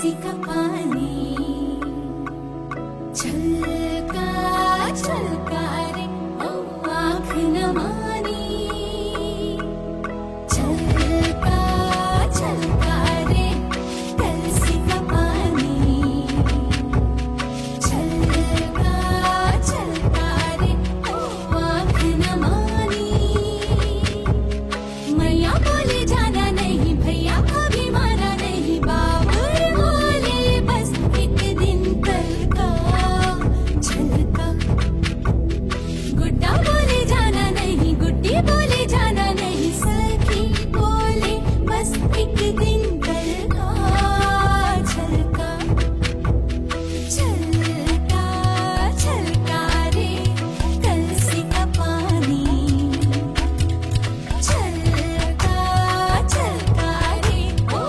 कलसी का पानी छलका छलका रे ओ आँख नमानी छलका छलका रे कलसी का पानी छलका छलका रे ओ आँख नमानी मैया बोले जाना नहीं भैया भाभी माना नहीं बाबुल बोले बस एक दिन कल का छलका गुड्डा बोले जाना नहीं गुड्डी बोले जाना नहीं सखी बोले बस एक दिन कल का छलका छलका छलका रे कलसी का पानी छलका छलका रे ओ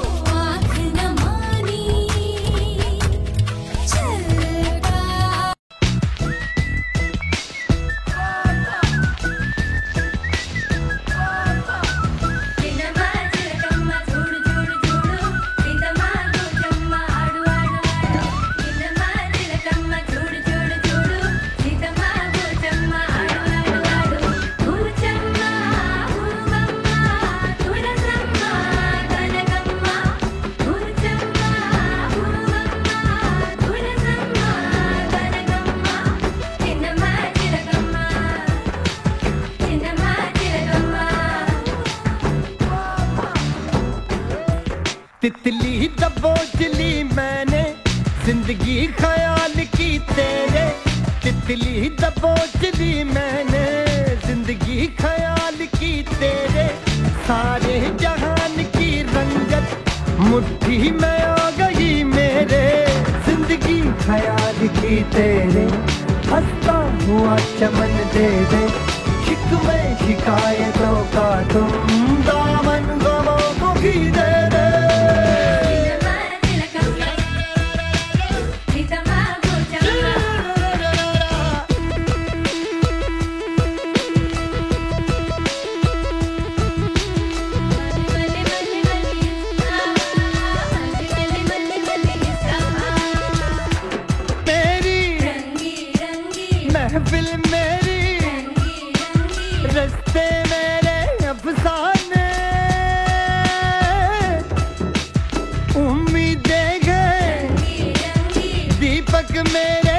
आँख नमानी छलका చిన్నమా చిలకమ్మ చూడు చూడు చూడు సీతమ్మ కూర్చమ్మ ఆడు ఆడు ఆడు చిన్నమా చిలకమ్మ చూడు చూడు చూడు సీతమ్మ కూర్చమ్మ ఆడు ఆడు ఆడు కూర్చమ్మ ఊరుగమ్మ తులసమ్మ కనకమ్మ కూర్చమ్మ ఊరుగమ్మ తులసమ్మ కనకమ్మ చిన్నమా చిలకమ్మ చిన్నమా చిలకమ్మ तितली दबोचली मैंने जिंदगी ख्याल की तेरे तितली दबोचली मैंने जिंदगी ख्याल की तेरे सारे जहान की रंगत मुट्ठी में आ गई मेरे जिंदगी ख्याल की तेरे हंसता हुआ चमन दे दे शिकवे शिकायतों का तुम दामन गमों को भी दे दे చిన్నమా చిలకమ్మ సీతమ్మ కూర్చమ్మ మల్లి మల్లి మల్లి మల్లి మల్లి ఇస్తామా तेरी రంగి రంగి महफिल मेरी రంగి రంగి रस्ते मेरे अफसाने उम्मीदें गए రంగి రంగి दीपक मेरे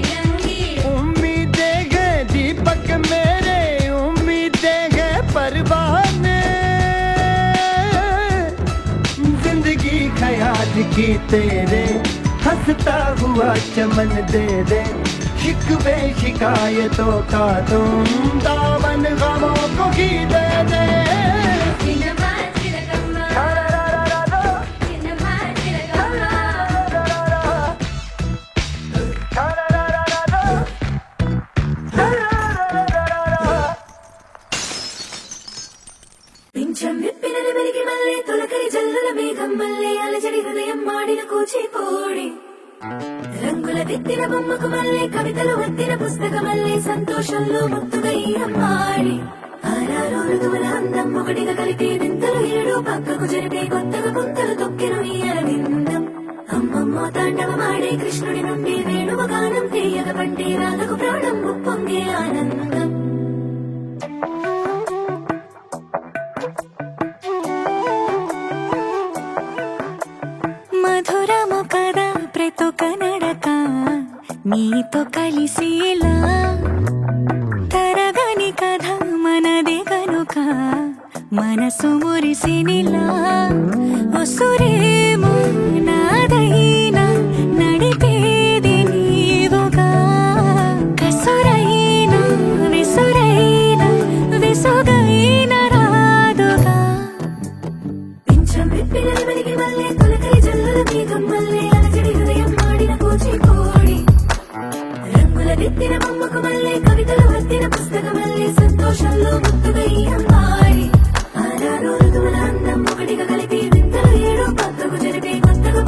రంగి उम्मीदें गए दीपक मेरे उम्मीदें गए परवाने जिंदगी ख्याल की तेरे हंसता हुआ चमन दे दे शिकवे शिकायतों का तुम दामन गमों को ही दे दे చిన్నమా చిలకమ్మ చిన్నమా చిలకమ్మ పింఛం విప్పిన వెలికి మల్లె తొలకరి జల్లుల మేఘం మల్లె అలజడి హృదయం మాడిన కూచిపూడి రంగుల దిద్దిన బొమ్మకు మల్లె కవితలు వద్దిన పుస్తక మల్లె సంతోషంలో ముత్తుగా ఈ అమ్మాడి ఆరారు ఋతువుల అందం ఒకటిగా కలిపి వింతలు ఏడు పక్కకు జరిపే కొత్తగా పుంతలు తొక్కెను ఈ అరవిందం అమ్మమ్మ తాండవమాడే కృష్ణుడి నుండి వేణువ గానం తీయగ పండి రాధకు ప్రాణం ఉప్పొంగే ఆనందం మధురము కదా ప్రతి ఒక్క నడక నీతో కలిసేలా తరగని కథ మనదే కనుక మనసు మురిసినిలా ఒసురేమో నాదైనా నడిపేది నీవుగా కసురైనా విసురైనా విసుగైన రాదుగా పింఛం విప్పిన వెలికి మల్లె తొలకరి జల్లుల మేఘం మల్లె అలజడి హృదయం మాడిన కూచిపూడి రంగుల దిద్దిన బొమ్మకు మల్లె కవితలు వద్దిన పుస్తక మల్లె సంతోషంలో ముత్తుగా ఈ అమ్మాడి ఆరారు ఋతువుల అందం ఒకటిగా కలిపి వింతలు ఏడు పక్కకు జరిపే కొత్తగా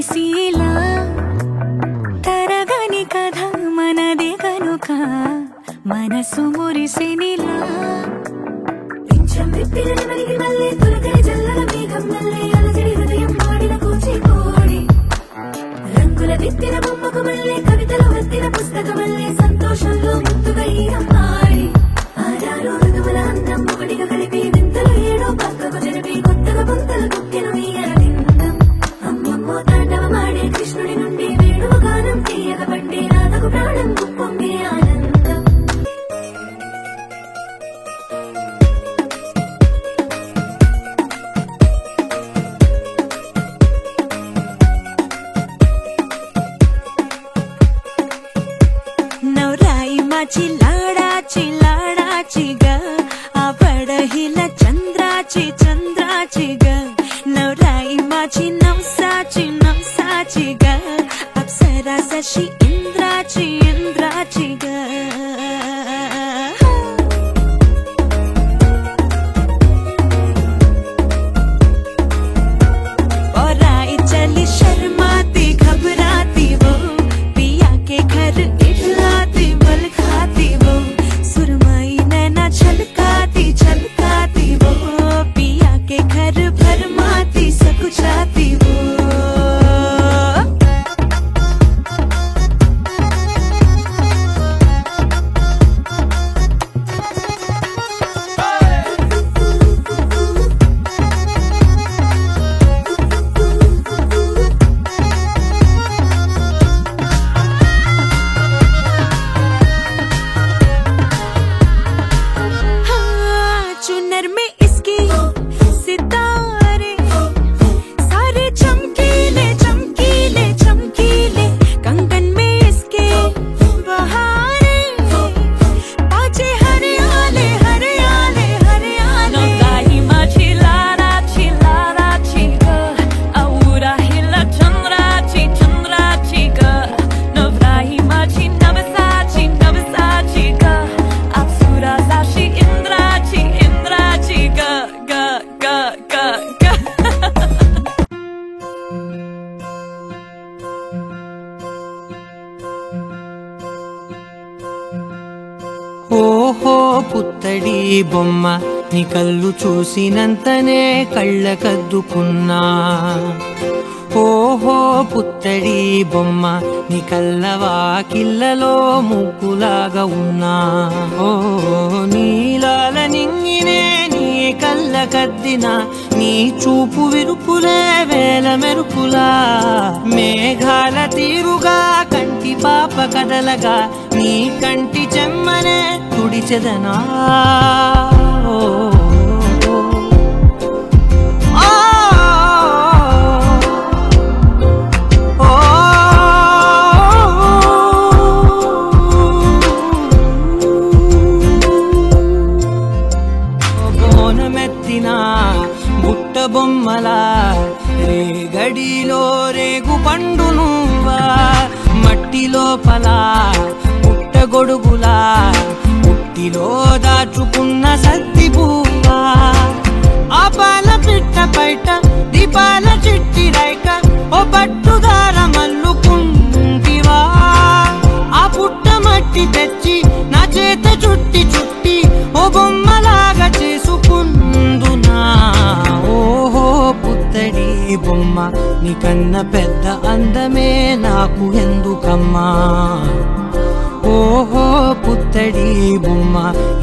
తెలిసిలా తరగని కథ మనదే కనుక మనసు మురిసినిలా పింఛం విప్పిన నెమలికి మళ్ళీ తొలకరి జల్లల మేఘం మళ్ళీ అలజడి హృదయం మాడిన కూచిపూడి రంగుల దిద్దిన బొమ్మకు మళ్ళీ కవితలు వత్తిన పుస్తకం మళ్ళీ సంతోషంలో ముద్దుగా ఈ అమ్మాయి ఆరారు ఋతువుల అందం ఒకటిగా కలిపి వింతలు ఏడో పక్కకు జరిపి కొత్తగా బొంతలు కుక్కెను ఈ అరవిందం అమ్మమ్మో తాండవమాడే కృష్ణుడి నుండి వేణువు గానం తీయగ పండి రాధకు ప్రాణం పొంగే ఆనందం चिलाडाची लाडाची ग आवड हिला चंद्राची चंद्राची ग नवराई माझी नवसाची नवसाची ग अप्सरा जशी इंद्राची इंद्राची ग औराई चली शर्माती घबराती वो पिया के घर इठलाती बल खाती वो सुरमई नैना छलकाती छलकाती वो पिया के घर भरमाती सकुचाती वो चुनर में इसकी सितारे सारे चमकीले चमकीले चमकीले कंगन में इसके बहारे पाचे हरियाले हरियाले हरियाले नवराई माझी लाडाची लाडाची ग औरा हिला चंद्राची चंद्राची ग नवराई माझी नवसाची नवसाची ग अप्सरा जशी इंद्राची इंद्राची ग ग ग ग ग ఓహో పుత్తడి బొమ్మ నీ కళ్ళు చూసినంతనే కళ్ళకద్దుకున్నా ఓహో పుత్తడి బొమ్మ నీ కళ్ళవాకిళ్ళలో ముగ్గులాగా ఉన్నా ఓ నీలాల నింగినే నీ కళ్ళకద్దిన నీ చూపు విరుపులే వేల మెరుపులా మేఘాల తీరుగా కంటి పాప కదలగా నీ కంటి చెమ్మనే తుడిచెదనా బుట్ట బొమ్మలా రేగడిలో రేగు పండు నువ్వా మట్టి లోపల పుట్ట గొడుగులా పుట్టిలో దాచుకున్న సత్తి పువ్వా ఆ పాల పిట్ట బయట దీపాల చిట్టి రైక ఓ పట్టుదార మల్లుకుంటివా ఆ పుట్ట మట్టి తెచ్చి నా చేత చుట్టి చుట్టి ఓ బొమ్మలాగా చేసుకుందునా ఓహో పుత్తడి బొమ్మ నీకన్న పెద్ద అందమే నాకు ఎందుకమ్మా ఓహో పుత్తడి బొమ్మ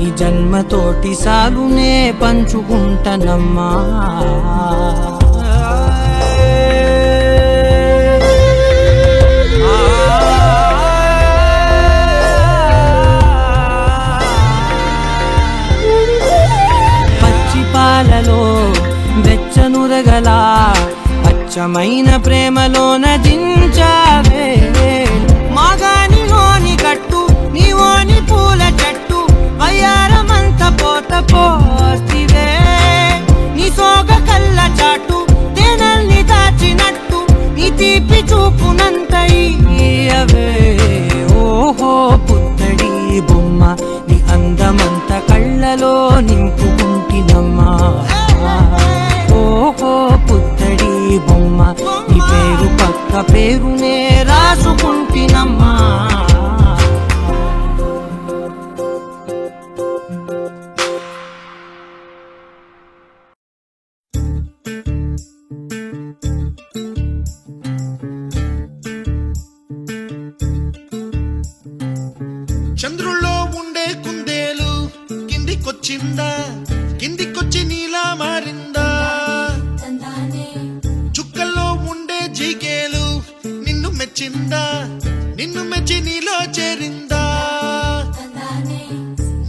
ఈ జన్మతోటి సాలునే పంచుకుంటనమ్మా పాలలో వెచ్చనురగల అచ్చమైన ప్రేమలోన దించావే మాగానిలోని గట్టు నీవోని పూల చెట్టు వయ్యారమంత పోత పోస్తివే నీ సోగ కళ్ళ చాటు తేనల్ని దాచినట్టు నీ తీపి చూపునంత ఇయ్యవే ఓహో పుత్తడి బొమ్మ నీ అందమంత కళ్ళలో నింపుకుంటినమ్మా ఓహో పుత్తడి బొమ్మ నీ పేరు పక్క పేరునే రాసుకుంటినమ్మా. చంద్రుల్లో ఉండే కుందేలు కిందికొచ్చిందా, కిందికొచ్చి నీలా మారిందా? చుక్కల్లో ఉండే జీకేలు నిన్ను మెచ్చిందా, నిన్ను మెచ్చి నీలో చేరిందా?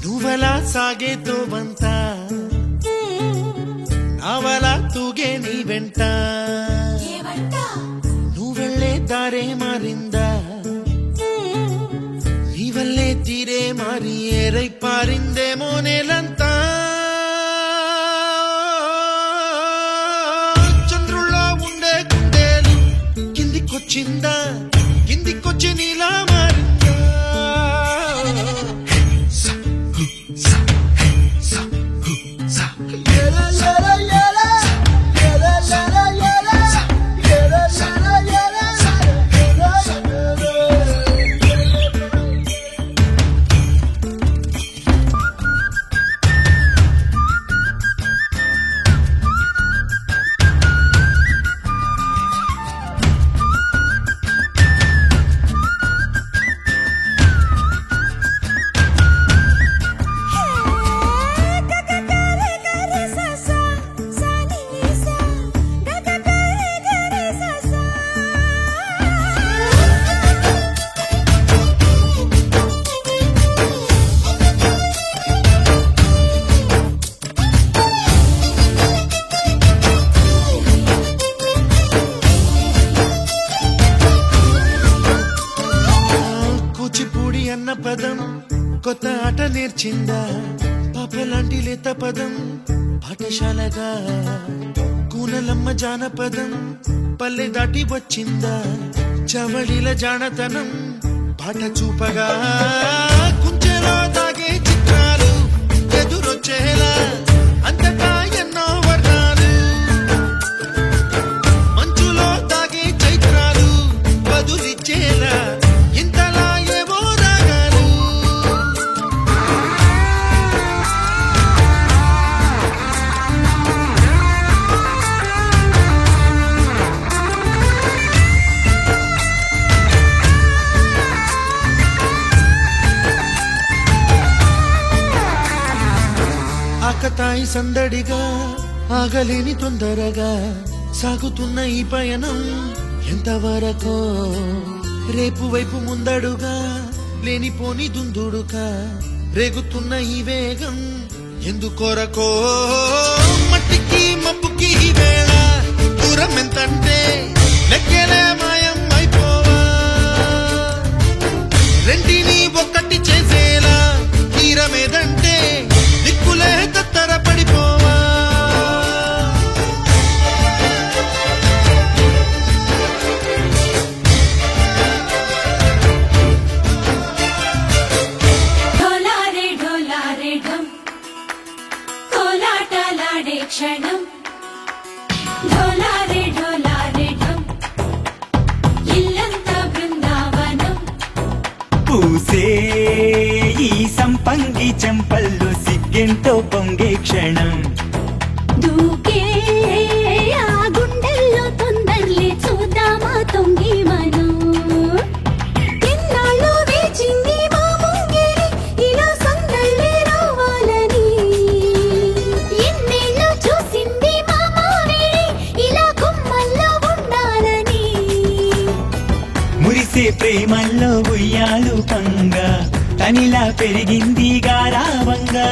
నువ్వలా సాగేతో వంత, నావలా తూగే నీ వెంట, నువ్వెళ్ళే దారే మారిందా, నీవల్లే తీరే మారి ఏరై పారిందేమో నేలంతా. చంద్రుల్లో ఉండే కుందేలు కిందికొచ్చిందా, కిందికొచ్చి నీలా మారిందా? అన్న పదం కొత్త ఆట నేర్చిందా, పాపలాంటి లేత పదం పాఠశాలగా, కూనలమ్మ జానపదం పల్లె దాటి వచ్చిందా, చవళిల జానతనం పాట చూపగా, కుంచెలో దాగే చిత్రాలు ఎదురొచ్చేలా అంతటా ఎన్నో వర్ణాలు, మంచులో దాగే చైత్రాలు బదులిచ్చేలా ఇంతలా ఏవో రాగాలు. ఆకతాయి సందడిగా ఆగలేని తొందరగా సాగుతున్న ఈ పయనం ఎంతవరకో, రేపు వైపు ముందడుగా లేనిపోని దుందుడుగా రేగుతున్న ఈ వేగం ఎందుకొరకో. మట్టికి మబ్బుకి ఈ వేళ దూరం ఎంతంటే లెక్కలే మాయం అయిపోవా, రెంటిని ఒక్కటి చేసేలా తీరమేదంటే దిక్కులే తత్తర పడిపోవా. క్షణం ఢోలారే ఢోలారే ఢం, ఇల్లంతా బృందావనం. పూసే ఈ సంపంగి చెంపల్లో సిగ్గెంతో పొంగే క్షణం, దూకే ఆ గుండెల్లో తొందరలే చూద్దామా తొంగి మనం. ఎన్నాళ్ళు వేచింది మా ముంగిరి ఇలా సందళ్ళే రావాలని, ఎన్నేళ్ళు చూసింది మా మావేడి ఇలా కొమ్మల్లో ఉండాలని. మురిసే ప్రేమల్లో ఉయ్యాలు పంగా తనిలా పెరిగింది గారావంగా,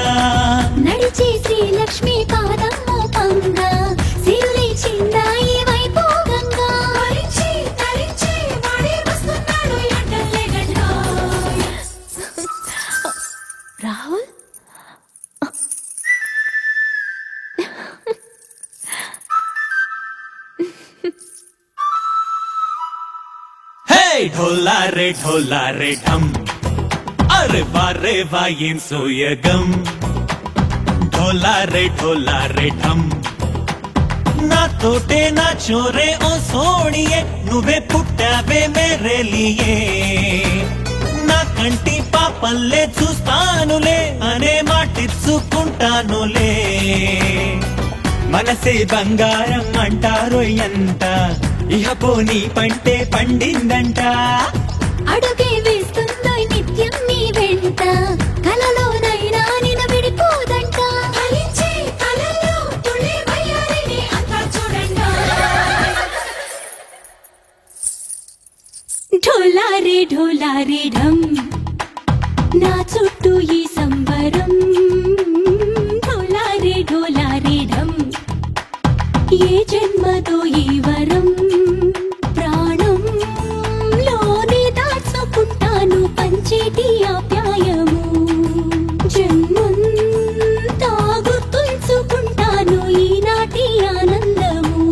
నడిచే శ్రీలక్ష్మి పాదమ్మో పంగా సిరులేచిందా ఈ వైభోగంగా. తరించి వాడే వస్తున్నాడు ఎండలే గంటో. రాహుల్ హే ढोला रे ढम, अरे वारे वाइन सोयगम, ढोला रे ढम, నాతోటే నా చోరే ఓ సోడియే నువ్వే పుట్టావే మేరేలియే నా కంటి పాపల్లే చూస్తానులే అనే మాటిచ్చుకుంటానులే మనసే బంగారం అంటారో ఎంత ఇహ పోనీ పంటే పండిందంట అడుగే వేస్తుందో నిత్యం నీ వెంట కలలోనైనా నిన విడిపోదంట ఫలించే కలలో తుళ్ళే వయ్యారిని అంతా చూడండా ఢోలారే ఢోలారే ఢమ్ నా చుట్టూ ఈ సంబరం ఢోలారే ఢోలారే ఢమ్ ఏ జన్మదో ఈ వరం ప్రాణం లోనే దాచుకుంటాను పంచేటి ఆప్యాయము జన్మంతా గుర్తుంచుకుంటాను ఈనాటి ఆనందము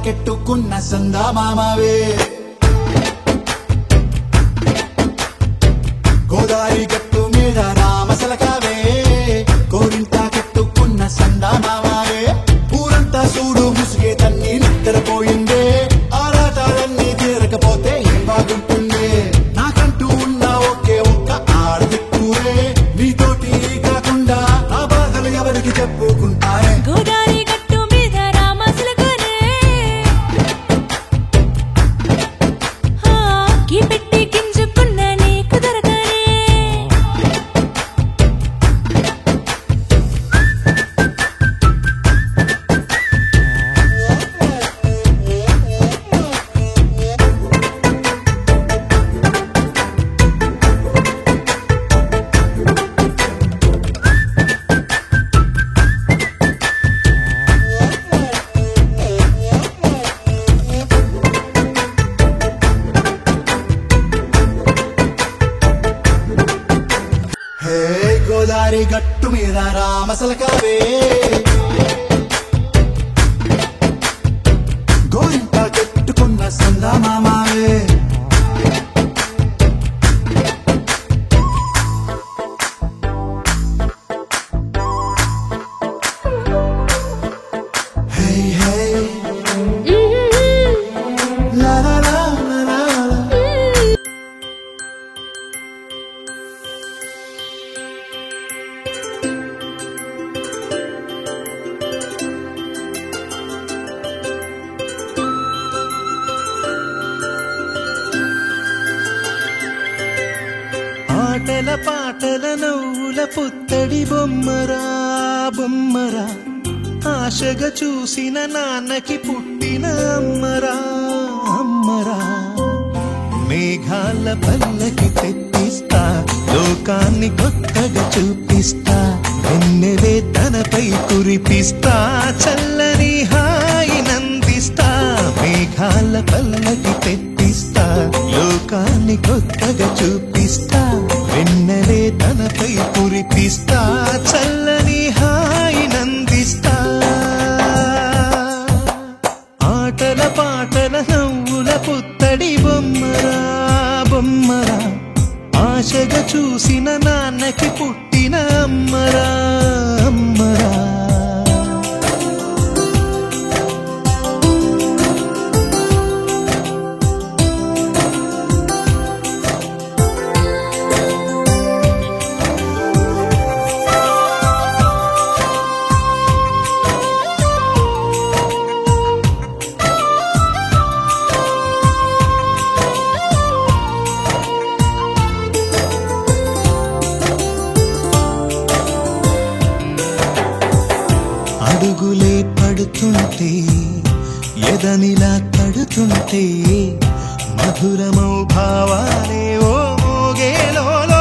కెట్టుకున్న సందా మామవే గోదారి గట్టు మీద రామసలకావే కోరింటా కెట్టుకున్న సందా మామవే ఊరంతా చూడు ముసుగే తన్ని నిద్రపోయిందే ఆరాటాలన్నీ తీరకపోతే ఏం బాగుంటుందే నాకంటూ ఉన్న ఒకే ఒక్క ఆడదిక్కువే నీతోటి కాకుండా ఆ బాధలు ఎవరికి చెప్పుకుంటారే గోదారి గట్టు మీద రామసలకనే కి పెట్టి గింజుకున్న నీకు దొరకనే గోదారి గట్టు మీద రామసలకావే గోరింట కట్టుకున్న సందా మామవే ఆటల పాటల నవ్వుల పుత్తడి బొమ్మరా బొమ్మరా ఆశగా చూసిన నాన్నకి పుట్టిన అమ్మరా అమ్మరా మేఘాల పల్లకి తెప్పిస్తా లోకాన్ని కొత్తగా చూపిస్తా వెన్నెలే తనపై కురిపిస్తా చల్లని హాయినందిస్తా మేఘాల పల్లకి తెప్పిస్తా లోకాన్ని కొత్తగా చూపిస్తా వెన్నెలే తనపై కురిపిస్తా చల్లని హాయినందిస్తా ఆటల పాటల నవ్వుల పుత్తడి బొమ్మరా బొమ్మరా అమ్మరా అమ్మరా. అడుగులే పడుతుంటే ఎదనిలా తడుతుంటే మధురమౌ భావాలే ఓ మోగేలోనా.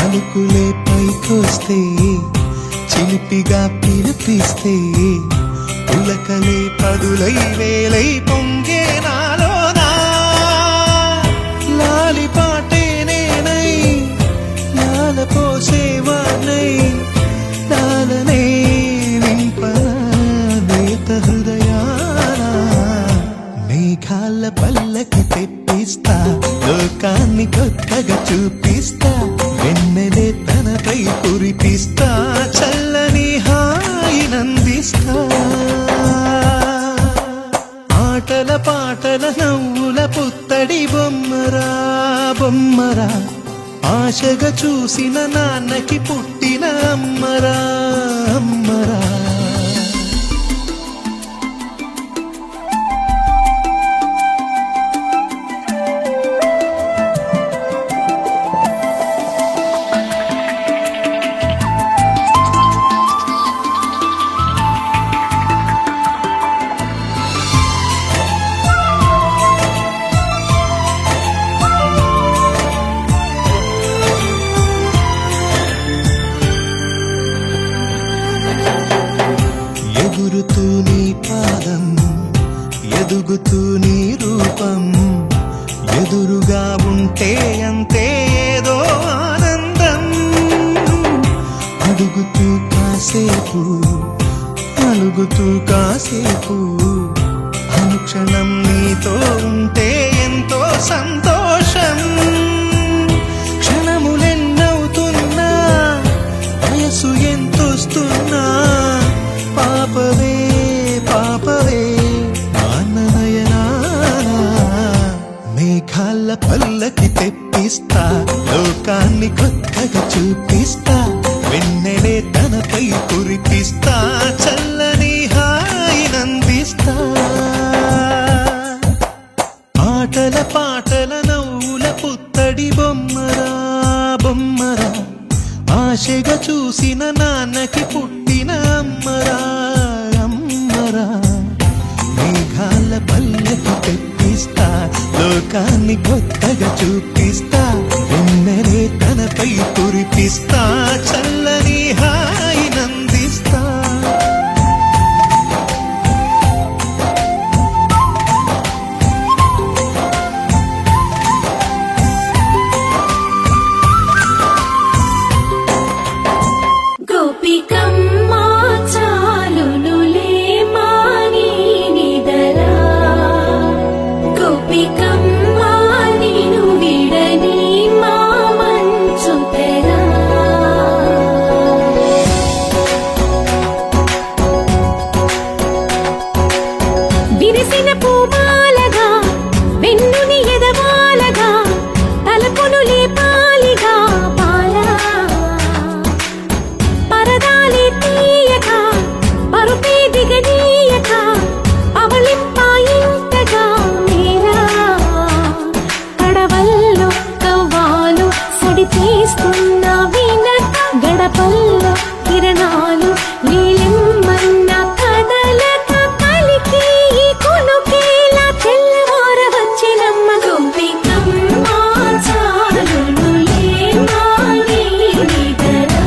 అలుకులే పైకొస్తే చిలిపిగా పిలిపిస్తే పులకలే పదులై వేలై పొంగే నాలోనా. లాలి పాటే నేనై లాల పోసేవాణ్ణై లాలనే నింపనేత హృదయాన. మేఘాల పల్లకి తెప్పిస్తా లోకాన్ని కొత్తగా చూపిస్తా. వెన్నెలే తనపై కురిపిస్తా చల్లని హాయినందిస్తా. ఆటల పాటల నవ్వుల పుత్తడి బొమ్మరా బొమ్మరా. ఆశగా చూసిన నాన్నకి పుట్టిన అమ్మరా అమ్మరా. ఎగురుతూ నీ పాదం ఎదుగుతూ నీ రూపం ఎదురుగా ఉంటే అంతే ఏదో ఆనందం. అడుగుతూ కాసేపు అలుగుతూ కాసేపు అనుక్షణం నీతో ఉంటే ఎంతో సంతోషం. క్షణములెన్నవుతున్నా వయసు ఎంతొస్తున్నా పాపవే పాపవే నాన్ననయనా. మేఘాల పల్లకి తెప్పిస్తా లోకాన్ని కొత్తగా చూపిస్తా. వెన్నెలే తనపై కురిపిస్తా చల్లని హాయినందిస్తా. ఆటల పాటల నవ్వుల పుత్తడి బొమ్మరా బొమ్మరా. ఆశగా చూసిన నాన్నకి పుట్టిన అమ్మరా అమ్మరా. మేఘాల పల్లకి తెప్పిస్తా లోకాన్ని కొత్తగా చూపిస్తా. వెన్నెలే తనపై కురిపిస్తా చల్లని హాయినందిస్తా. గోపికమ్మా చాలునులే మాని నిదరా. గోపికమ్మా నిను విడని మా మంచు తెరా. విరిసిన పూమాలగా వెన్నుని ఎదవాలగా తలపును లేపాలిగా బాలా. పరదాలి తీయక పరుపే దిగనీయక అవలింపాయింతగా మీరా. కడవల్లో కవ్వాలు సడి తీస్తున్న వినక గడపల్లో కిరణాలు నీలిమ్మన్న కదలక కలికి ఈ కొనుకేలా తెల్లవార వచ్చినమ్మ. గోపికమ్మా చాలునులే మాని నిదరా.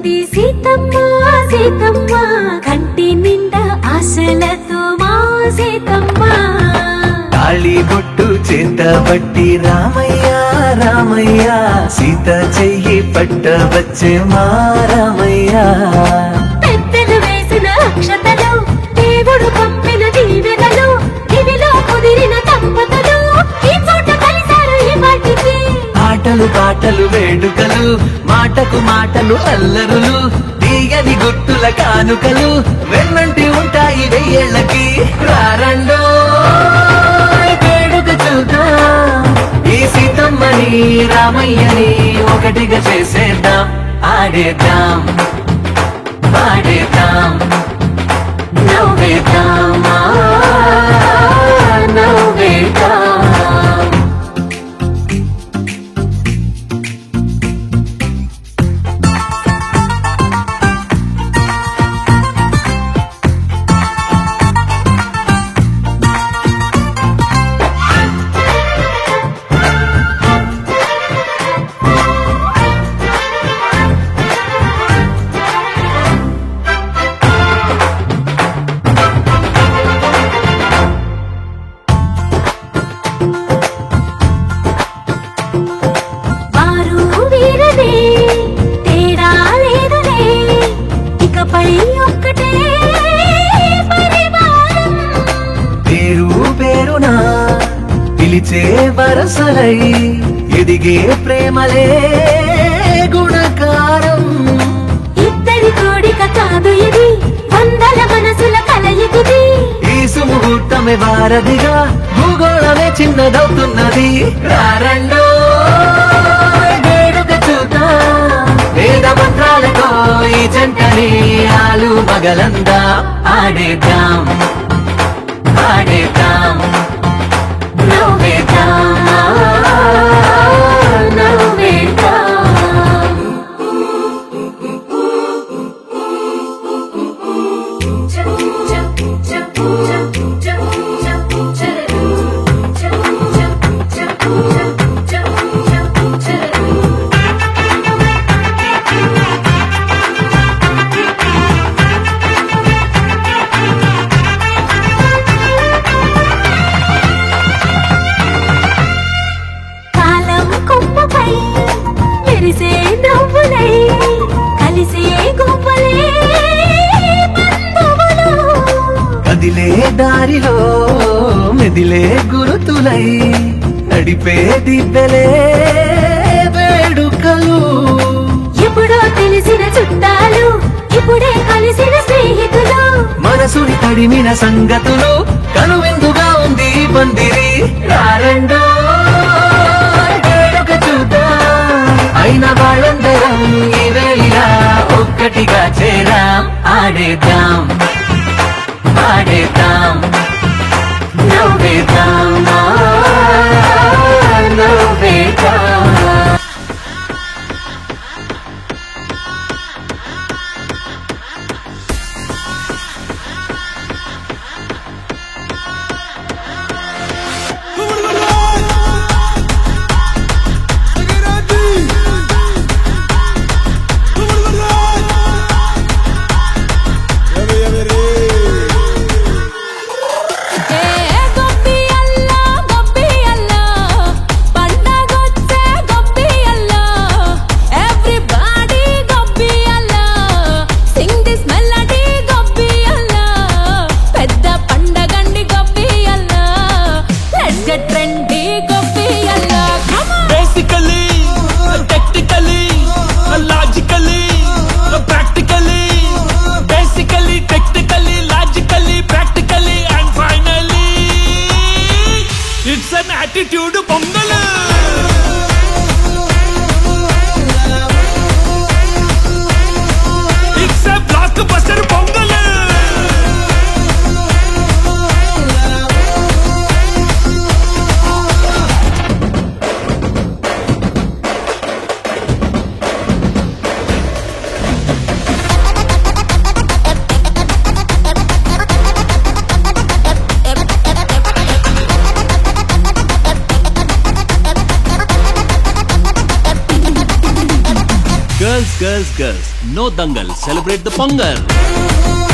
వచ్చింది సీతమ్మ సీతమ్మ కంటి నిండా ఆశలతో మా సీతమ్మ తాళి బొట్టు చేత బట్టి రామయ్య రామయ్య సీత చెయ్యి పట్ట వచ్చే మా రామయ్య పెద్దలు వేసిన అక్షతలు దేవుడు పంపిన దీవెనలు ఇవిలో కుదిరిన దంపతులు ఈ చోట కలిసారు ఈ వాటికి ఆటలు పాటలు వేడుకలు మాటకు మాటలు అల్లరులు తీయని గుర్తుల కానుకలు వెన్నంటి ఉంటాయి వెయ్యేళ్ళకి రారండో వేడుక చూద్దాం ఈ సీతమ్మని రామయ్యని ఒకటిగా చేసేద్దాం ఆడేద్దాం పాడేద్దాం నవ్వేద్దాం నవ్వేద్దాం పిలిచే వరసలై ఎదిగే ప్రేమలే గుణకారం ఇద్దరి కోడిక కాదు ఇది వందల మనసుల కలయికిది ఈ సుముహూర్తమే వారధిగా భూగోళమే చిన్నదవుతున్నది రారండో వేడుక చూద్దాం వేద మంత్రాలతో ఈ జంటని ఆలు మగలందా ఆడేద్దాం ఆడేద్దాం నవ్వేద్దాం నవ్వేద్దాం కదిలే దారిలో మెదిలే గురుతులై నడిపే దిబ్బెలే వేడుకలు ఎప్పుడో తెలిసిన చుట్టాలు ఇప్పుడే కలిసిన స్నేహితులు మనసుని తడిమిన సంగతులు కనువిందుగా ఉంది పందిరి రారండో వేడుక చూద్దాం అయిన వాళ్ళందరం ఈ వేళ ఒక్కటిగా చేరాం ఆడేద్దాం పాడేద్దాం నవ్వేద్దాం నవ్వేద్దాం Girls, girls, no dangal, celebrate the Pongal.